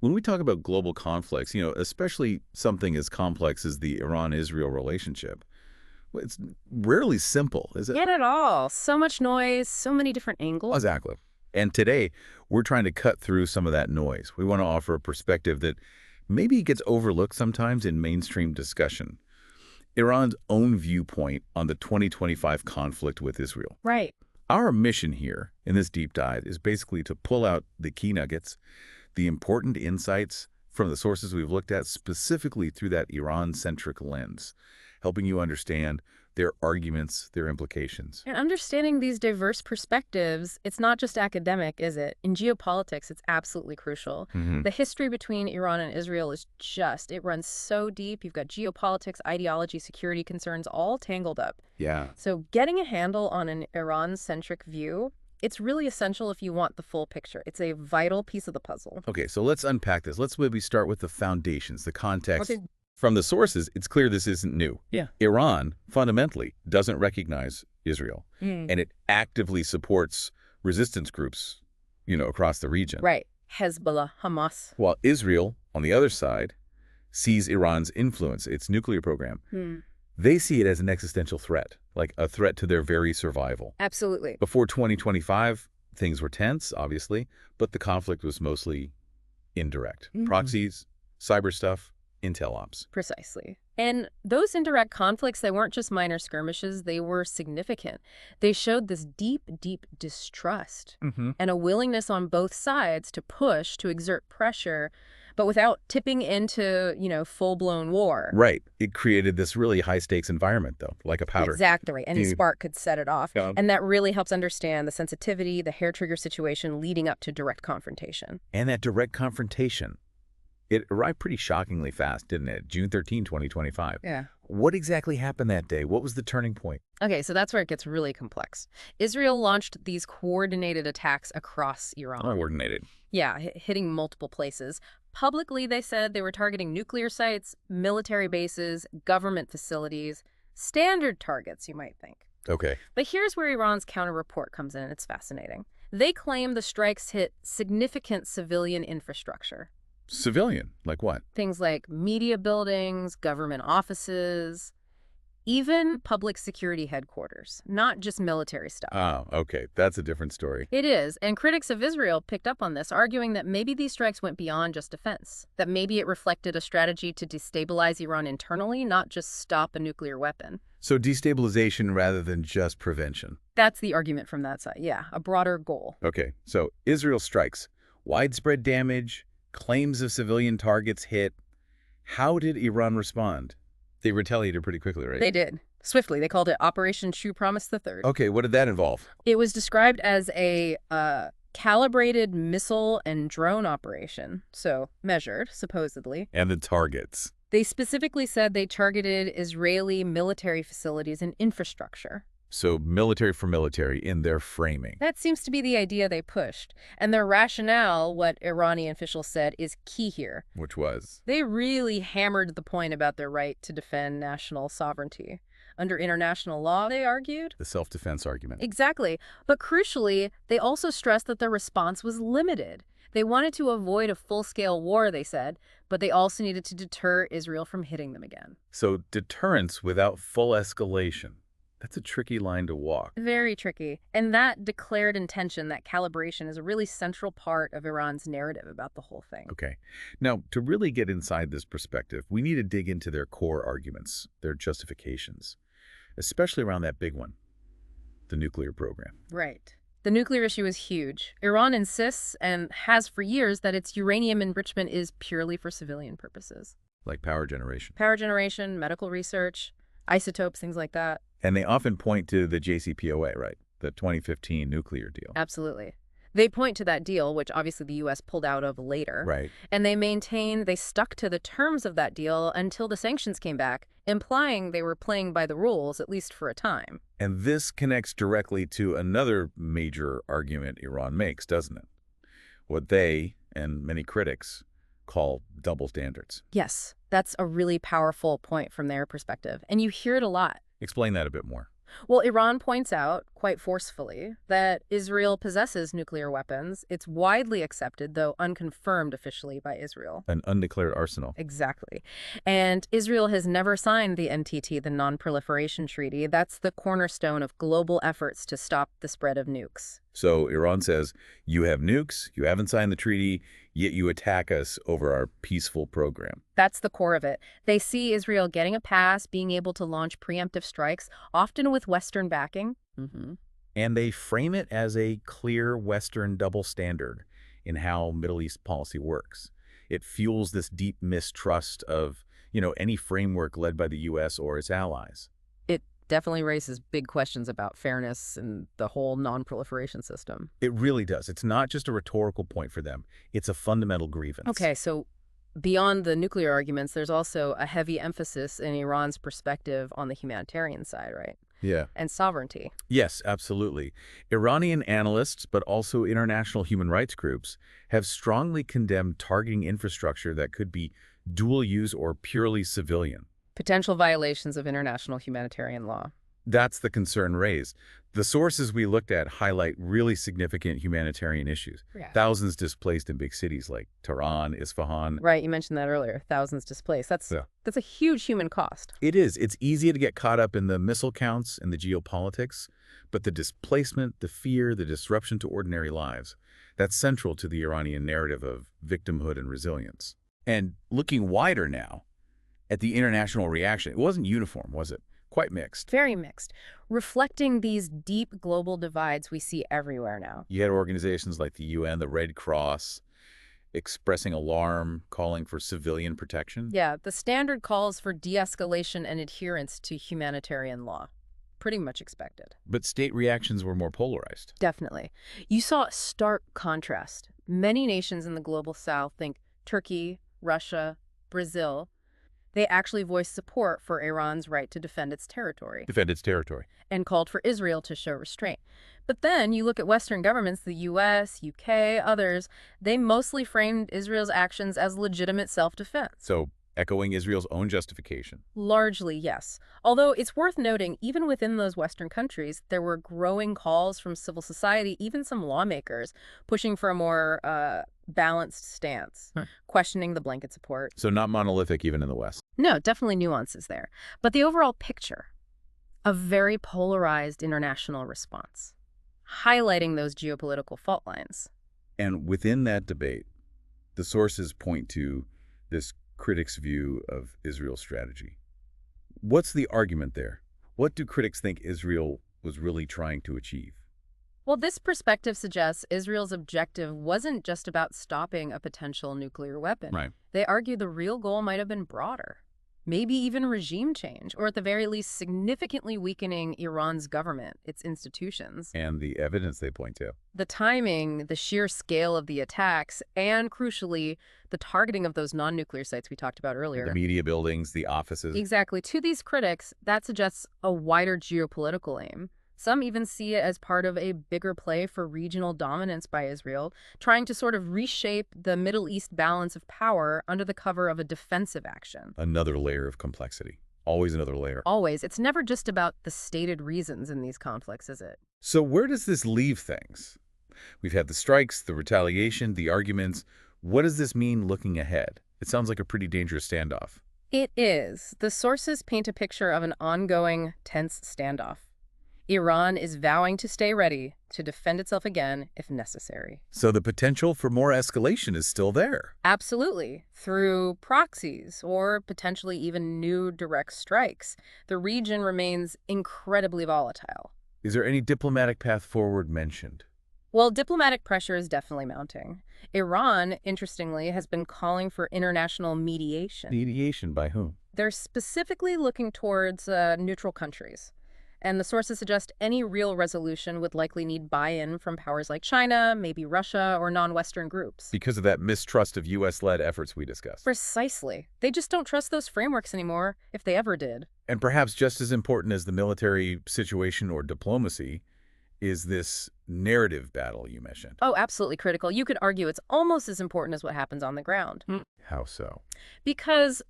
When we talk about global conflicts, especially something as complex as the Iran-Israel relationship, well, it's rarely simple, is it? Get it all. So much noise, so many different angles. Exactly. And today, we're trying to cut through some of that noise. We want to offer a perspective that maybe gets overlooked sometimes in mainstream discussion. Iran's own viewpoint on the 2025 conflict with Israel. Right. Our mission here in this deep dive is basically to pull out the key nuggets, the important insights from the sources we've looked at specifically through that Iran-centric lens, helping you understand their arguments, their implications. And understanding these diverse perspectives, it's not just academic, is it? In geopolitics, it's absolutely crucial. Hmm. The history between Iran and Israel it runs so deep. You've got geopolitics, ideology, security concerns all tangled up. Yeah. So getting a handle on an Iran-centric view, it's really essential if you want the full picture. It's a vital piece of the puzzle. Okay, so let's unpack this. Let's maybe start with the foundations, the context. Okay. From the sources, it's clear this isn't new. Yeah. Iran, fundamentally, doesn't recognize Israel, Mm. and it actively supports resistance groups, across the region. Right. Hezbollah, Hamas. While Israel, on the other side, sees Iran's influence, its nuclear program. Hmm. They see it as an existential threat, like a threat to their very survival. Absolutely. Before 2025, things were tense, obviously, but the conflict was mostly indirect. Mhm. Proxies, cyber stuff, intel ops. Precisely. And those indirect conflicts, they weren't just minor skirmishes, they were significant. They showed this deep, deep distrust Mm-hmm. and a willingness on both sides to push, to exert pressure, but without tipping into, full-blown war. Right. It created this really high-stakes environment, though, like a powder. Exactly. Any You- spark could set it off. Yeah. And that really helps understand the sensitivity, the hair trigger situation leading up to direct confrontation. And that direct confrontation, it arrived pretty shockingly fast, didn't it? June 13, 2025. Yeah. What exactly happened that day? What was the turning point? Okay, so that's where it gets really complex. Israel launched these coordinated attacks across Iran. Coordinated. Yeah, hitting multiple places. Publicly, they said they were targeting nuclear sites, military bases, government facilities, standard targets, you might think. Okay. But here's where Iran's counter-report comes in, and it's fascinating. They claim the strikes hit significant civilian infrastructure. Civilian? Like what? Things like media buildings, government offices, even public security headquarters, not just military stuff. Oh, okay. That's a different story. It is, and critics of Israel picked up on this, arguing that maybe these strikes went beyond just defense, that maybe it reflected a strategy to destabilize Iran internally, not just stop a nuclear weapon. So destabilization rather than just prevention. That's the argument from that side, yeah, a broader goal. Okay, so Israel strikes. Widespread damage, claims of civilian targets hit. How did Iran respond? They retaliated pretty quickly, right? They did. Swiftly. They called it Operation True Promise III. Okay, what did that involve? It was described as a calibrated missile and drone operation, so measured, supposedly. And the targets. They specifically said they targeted Israeli military facilities and infrastructure. So military for military in their framing. That seems to be the idea they pushed. And their rationale, what Iranian officials said, is key here. Which was? They really hammered the point about their right to defend national sovereignty. Under international law, they argued. The self-defense argument. Exactly. But crucially, they also stressed that their response was limited. They wanted to avoid a full-scale war, they said, but they also needed to deter Israel from hitting them again. So deterrence without full escalation. That's a tricky line to walk. Very tricky. And that declared intention, that calibration, is a really central part of Iran's narrative about the whole thing. Okay. Now, to really get inside this perspective, we need to dig into their core arguments, their justifications, especially around that big one, the nuclear program. Right. The nuclear issue is huge. Iran insists, and has for years, that its uranium enrichment is purely for civilian purposes. Like power generation. Power generation, medical research, isotopes, things like that. And they often point to the JCPOA, right? The 2015 nuclear deal. Absolutely. They point to that deal, which obviously the U.S. pulled out of later. Right. And they stuck to the terms of that deal until the sanctions came back, implying they were playing by the rules, at least for a time. And this connects directly to another major argument Iran makes, doesn't it? What they, and many critics, call double standards. Yes, that's a really powerful point from their perspective. And you hear it a lot. Explain that a bit more. Well, Iran points out, quite forcefully, that Israel possesses nuclear weapons. It's widely accepted, though unconfirmed officially by Israel. An undeclared arsenal. Exactly. And Israel has never signed the NPT, the Non-Proliferation Treaty. That's the cornerstone of global efforts to stop the spread of nukes. So Iran says, you have nukes, you haven't signed the treaty, yet you attack us over our peaceful program. That's the core of it. They see Israel getting a pass, being able to launch preemptive strikes, often with Western backing. And they frame it as a clear Western double standard in how Middle East policy works. It fuels this deep mistrust of, any framework led by the U.S. or its allies. It definitely raises big questions about fairness and the whole non-proliferation system. It really does. It's not just a rhetorical point for them. It's a fundamental grievance. Okay, so beyond the nuclear arguments, there's also a heavy emphasis in Iran's perspective on the humanitarian side, right? Yeah. And sovereignty. Yes, absolutely. Iranian analysts, but also international human rights groups, have strongly condemned targeting infrastructure that could be dual-use or purely civilian. Potential violations of international humanitarian law. That's the concern raised. The sources we looked at highlight really significant humanitarian issues. Yeah. Thousands displaced in big cities like Tehran, Isfahan. Right, you mentioned that earlier. Thousands displaced. That's a huge human cost. It is. It's easy to get caught up in the missile counts and the geopolitics, but the displacement, the fear, the disruption to ordinary lives, that's central to the Iranian narrative of victimhood and resilience. And looking wider now at the international reaction, it wasn't uniform, was it? Quite mixed. Very mixed, reflecting these deep global divides we see everywhere now. You had organizations like the UN, the Red Cross, expressing alarm, calling for civilian protection. Yeah, the standard calls for de-escalation and adherence to humanitarian law. Pretty much expected. But state reactions were more polarized. Definitely. You saw a stark contrast. Many nations in the global south, think Turkey, Russia, Brazil, they actually voiced support for Iran's right to defend its territory. Defend its territory. And called for Israel to show restraint. But then you look at Western governments, the US, UK, others, they mostly framed Israel's actions as legitimate self-defense. So echoing Israel's own justification. Largely, yes. Although it's worth noting, even within those Western countries, there were growing calls from civil society, even some lawmakers, pushing for a more balanced stance, questioning the blanket support. So not monolithic even in the West. No, definitely nuances there. But the overall picture, a very polarized international response, highlighting those geopolitical fault lines. And within that debate, the sources point to this critics' view of Israel's strategy. What's the argument there? What do critics think Israel was really trying to achieve? Well, this perspective suggests Israel's objective wasn't just about stopping a potential nuclear weapon. Right. They argue the real goal might have been broader, maybe even regime change, or at the very least significantly weakening Iran's government, its institutions. And the evidence they point to. The timing, the sheer scale of the attacks, and crucially, the targeting of those non-nuclear sites we talked about earlier. The media buildings, the offices. Exactly. To these critics, that suggests a wider geopolitical aim. Some even see it as part of a bigger play for regional dominance by Israel, trying to sort of reshape the Middle East balance of power under the cover of a defensive action. Another layer of complexity. Always another layer. Always. It's never just about the stated reasons in these conflicts, is it? So where does this leave things? We've had the strikes, the retaliation, the arguments. What does this mean looking ahead? It sounds like a pretty dangerous standoff. It is. The sources paint a picture of an ongoing, tense standoff. Iran is vowing to stay ready to defend itself again if necessary. So the potential for more escalation is still there. Absolutely. Through proxies or potentially even new direct strikes, the region remains incredibly volatile. Is there any diplomatic path forward mentioned? Well, diplomatic pressure is definitely mounting. Iran, interestingly, has been calling for international mediation. Mediation by whom? They're specifically looking towards neutral countries. And the sources suggest any real resolution would likely need buy-in from powers like China, maybe Russia, or non-Western groups. Because of that mistrust of U.S.-led efforts we discussed. Precisely. They just don't trust those frameworks anymore, if they ever did. And perhaps just as important as the military situation or diplomacy is this narrative battle you mentioned. Oh, absolutely critical. You could argue it's almost as important as what happens on the ground. How so? Because